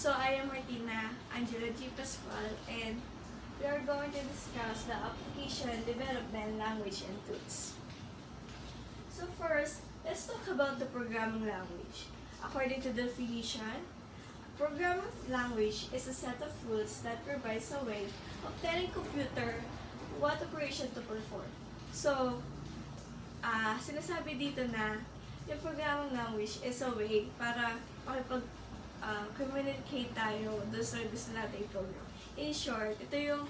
So I am Martina Angela G. Pascual, and we are going to discuss the application, development, language, and tools. So first, let's talk about the programming language. According to the definition, programming language is a set of rules that provides a way of telling computer what operation to perform. So, sinasabi dito na yung programming language is a way para communicate tayo doon sa gusto natin i-program. In short, ito yung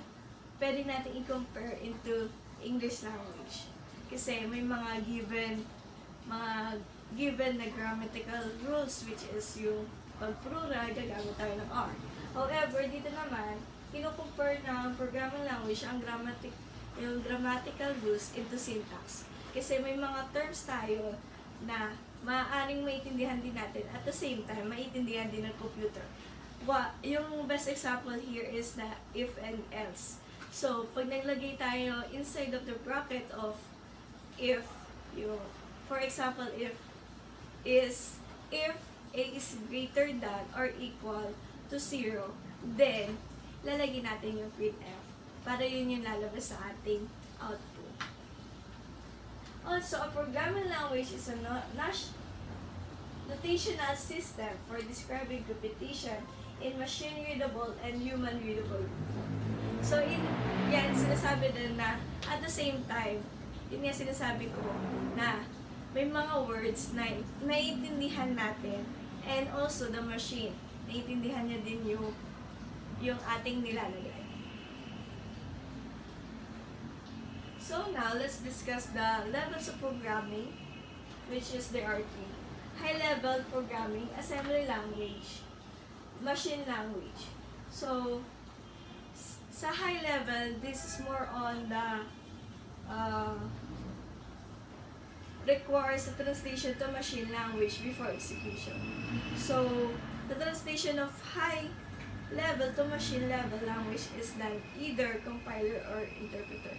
pwede natin i-compare into English language. Kasi may mga given na grammatical rules, which is yung pag plural, gagamit tayo ng R. However, dito naman, kinukumpare ng programming language ang yung grammatical rules into syntax. Kasi may mga terms tayo na maaaring maintindihan din natin at the same time, maintindihan din ng computer. Yung best example here is the if and else. So, pag naglagay tayo inside of the bracket of if, for example, if A is greater than or equal to 0, then lalagyan natin yung printf para yun yung lalabas sa ating output. Also, a programming language is a notational system for describing repetition in machine-readable and human-readable. So, yan, sinasabi din na at the same time, yun nga sinasabi ko na may mga words na naiintindihan natin and also the machine, naiintindihan niya din yung ating nilalagay. So now, let's discuss the levels of programming, which is there are three. High-level programming, assembly language, machine language. So, sa high level, this is more on the requires the translation to machine language before execution. So, the translation of high level to machine level language is done either compiler or interpreter.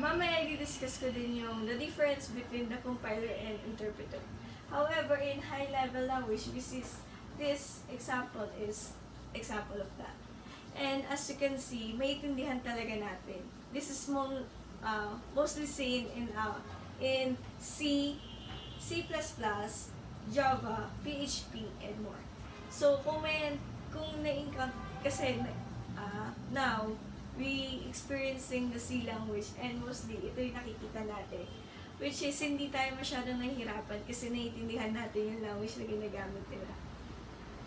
Mamaya i-discuss ko din yung the difference between the compiler and interpreter. However, in high-level language, this example is example of that. And as you can see, maintindihan talaga natin. This is mostly seen in C, C++, Java, PHP, and more. So, kung na-encounter, kasi now, we experiencing the C language and mostly ito yung nakikita natin, which is hindi tayo masyadong nahihirapan kasi naiintindihan natin yung language na ginagamit nila.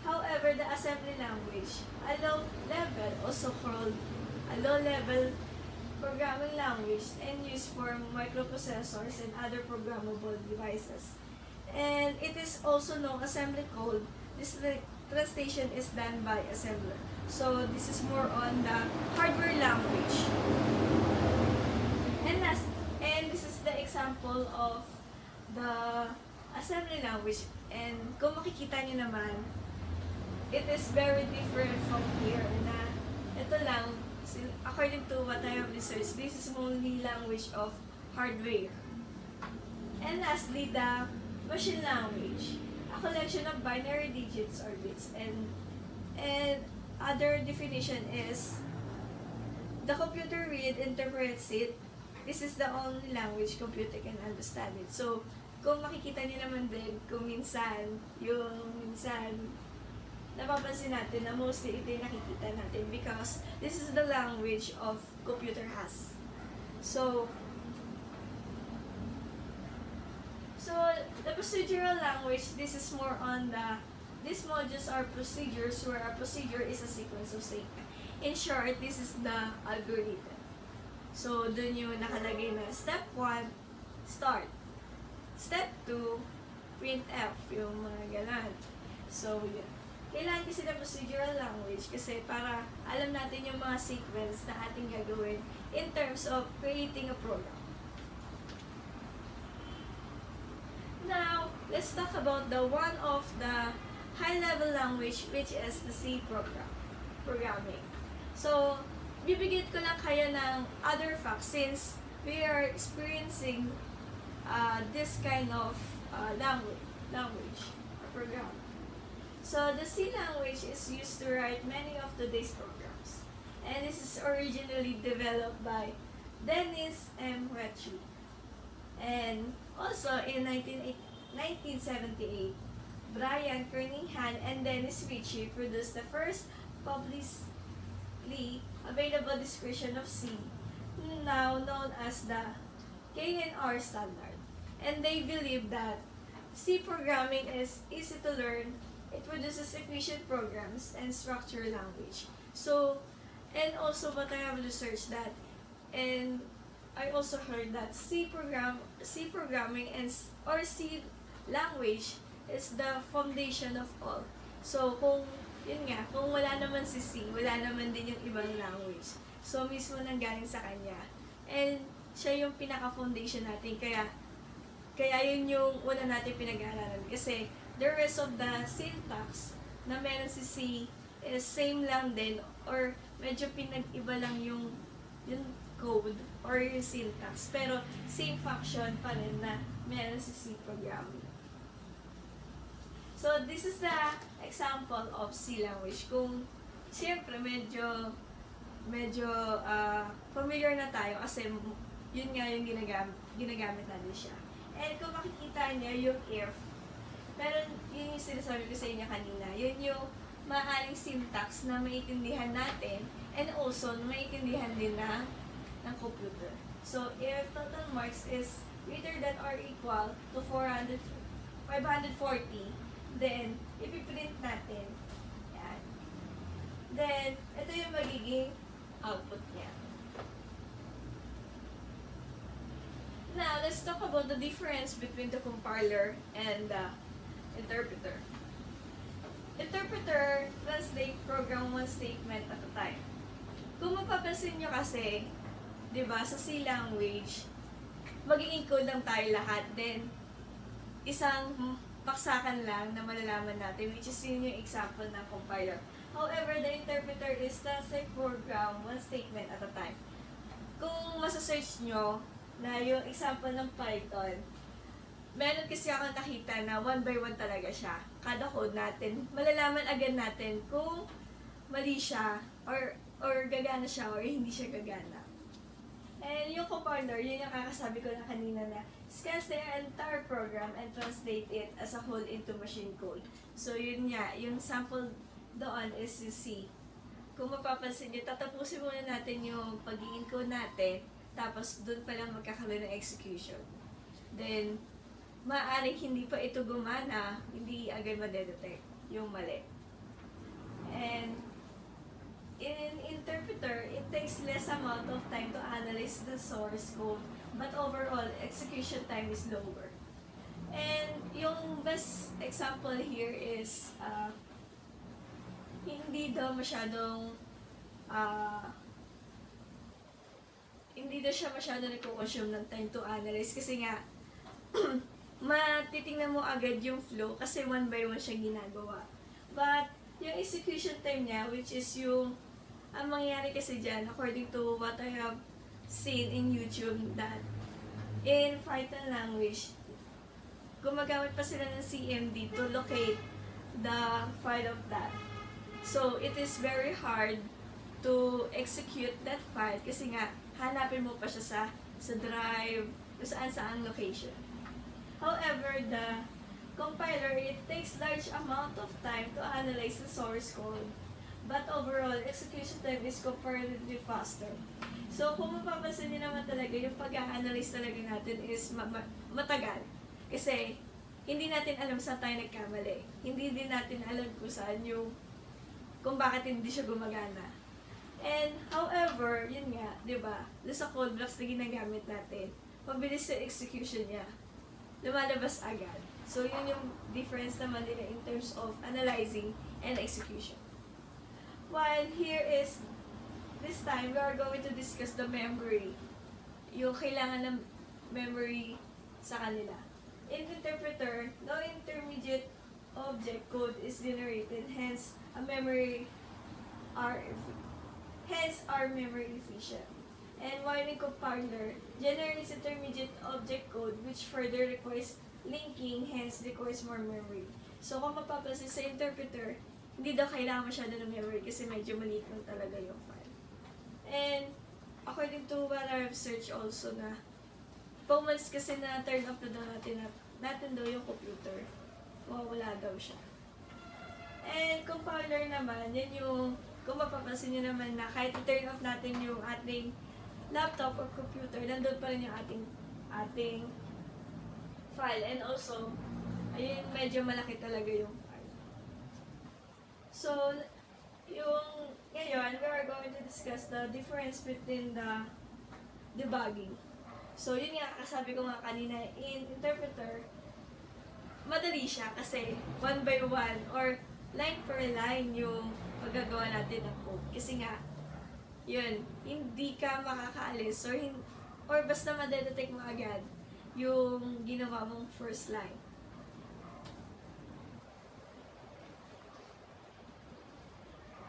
However, the assembly language, a low level, also called a low-level programming language and used for microprocessors and other programmable devices. And it is also known assembly code. This translation is done by assembler. So, this is more on the hardware language. And this is the example of the assembly language. And kung makikita nyo naman, it is very different from here na ito lang, according to what I have researched, this is only language of hardware. And lastly, the machine language, a collection of binary digits or bits. And other definition is the computer read, interprets it. This is the only language computer can understand it. So, kung makikita niyo naman din, kung minsan napapansin natin na mostly ito yung nakikita natin because this is the language of computer has. So, the procedural language, this is more on these modules are procedures where a procedure is a sequence of statements. In short, this is the algorithm. So, dun yung nakalagay na step 1, start. Step 2, printf, yung mga ganan. So, yun. Kailangan kasi ng procedural language kasi para alam natin yung mga sequence na ating gagawin in terms of creating a program. Now, let's talk about the one of the high-level language, which is the C programming. So, bibigyan ko lang kayo ng other facts since we are experiencing this kind of language program. So the C language is used to write many of today's programs. And this is originally developed by Dennis M. Ritchie. And also in 1978, Brian Kernighan and Dennis Ritchie produced the first publicly available description of C, now known as the KNR standard. And they believe that C programming is easy to learn, it produces efficient programs and structured language. So, and also what I have researched that, and I also heard that C programming or C language is the foundation of all. So, kung wala naman si C, wala naman din yung ibang language. So, mismo nanggaling sa kanya. And, siya yung pinaka-foundation natin. Kaya yun yung una natin pinag-aaralan. Kasi, the rest of the syntax na meron si C is same lang din or medyo pinag-iba lang yung code or yung syntax. Pero, same function pa rin na meron si C programming. So, this is the example of C language. Kung, siyempre, medyo familiar na tayo kasi yun nga yung ginagamit natin siya. And kung makikita niyo yung if, pero yun yung sinasabi ko sa inyo kanina, yun yung maaaring syntax na maiintindihan natin and also na maiintindihan din ng computer. So, if total marks is greater than or equal to 540, then, ipiprint natin. Yan. Then, ito yung magiging output niya. Now, let's talk about the difference between the compiler and the interpreter. Interpreter translate program one statement at a time. Kung mapapansin nyo kasi, di ba, sa C language, mag-i-encode lang tayo lahat. Then, isang paksakan lang na malalaman natin, which is yun yung example ng compiler. However, the interpreter is translate program one statement at a time. Kung masasearch nyo na yung example ng Python, meron kasi ako nakita na one by one talaga siya. Kada code natin, malalaman agad natin kung mali siya or gagana siya or hindi siya gagana. And yung compiler, yun yung kakasabi ko na kanina na scans the entire program and translate it as a whole into machine code. So yun nga, yung sample doon is yung C. Kung mapapansin nyo, tatapusin muna natin yung pag-i-encode natin, tapos doon pa lang magkakaroon ng execution. Then, maaaring hindi pa ito gumana, hindi agad madedetect yung mali. And in interpreter, it takes less amount of time to analyze the source code, but overall, execution time is lower. And yung best example here is, hindi daw masyadong, hindi daw siya masyadong nagko-consume ng time to analyze kasi nga, matitingnan mo agad yung flow kasi one by one siya ginagawa. But, yung execution time niya, which is yung ang mangyayari kasi dyan, according to what I have seen in YouTube, that in Python language, gumagamit pa sila ng CMD to locate the file of that. So, it is very hard to execute that file kasi nga, hanapin mo pa siya sa drive, kung saan location. However, the compiler, it takes large amount of time to analyze the source code. But overall, execution time is comparatively faster. So, kung mapapansin niyo naman talaga, yung pag-a-analyze talaga natin is matagal. Kasi, hindi natin alam saan tayo nagkamali. Hindi din natin alam kung bakit hindi siya gumagana. And, however, yun nga, di ba, doon sa code blocks na ginagamit natin, mabilis yung execution niya. Lumalabas agad. So, yun yung difference naman nila in terms of analyzing and execution. While here is, this time, we are going to discuss the memory. Yung kailangan ng memory sa kanila. In interpreter, no intermediate object code is generated, hence our memory efficient. And while in compiler, generates intermediate object code which further requires linking, hence requires more memory. So, kung mapapansin sa interpreter, hindi daw kailangan masyado ng memory kasi medyo maliit lang talaga yung file. And, according to what I have searched also na, moments kasi na turn off na daw natin daw yung computer, mawawala daw siya. And, compiler naman, yan yung, kung mapapansin nyo naman na kahit i-turn off natin yung ating laptop or computer, nandun pa rin yung ating file. And also, ayun, medyo malaki talaga yung file. So, ngayon, we are going to discuss the difference between the debugging. So, yun nga, kasabi ko nga kanina, in interpreter, madali siya kasi one by one or line per line yung magagawa natin ng code. Kasi nga, yun, hindi ka makakaalis or basta madedetect mo agad yung ginawa mong first line.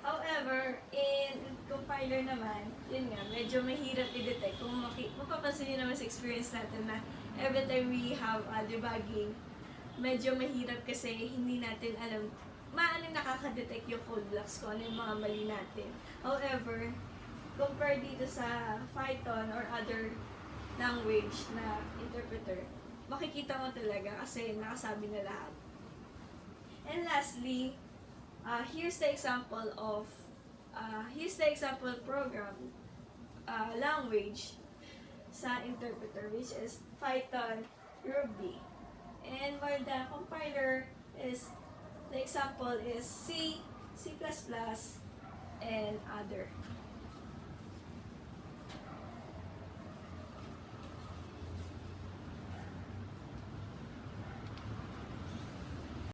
However, in compiler naman, yun nga, medyo mahirap i-detect. Kung mapapansin nyo naman sa experience natin na every time we have debugging, medyo mahirap kasi hindi natin alam maaaring nakaka-detect yung code blocks ko, ano yung mga mali natin. However, compare dito sa Python or other language na interpreter, makikita mo talaga kasi nakasabi na lahat. And lastly, here's the example program language sa interpreter, which is Python, Ruby. And while the compiler is, the example is C, C++, and other.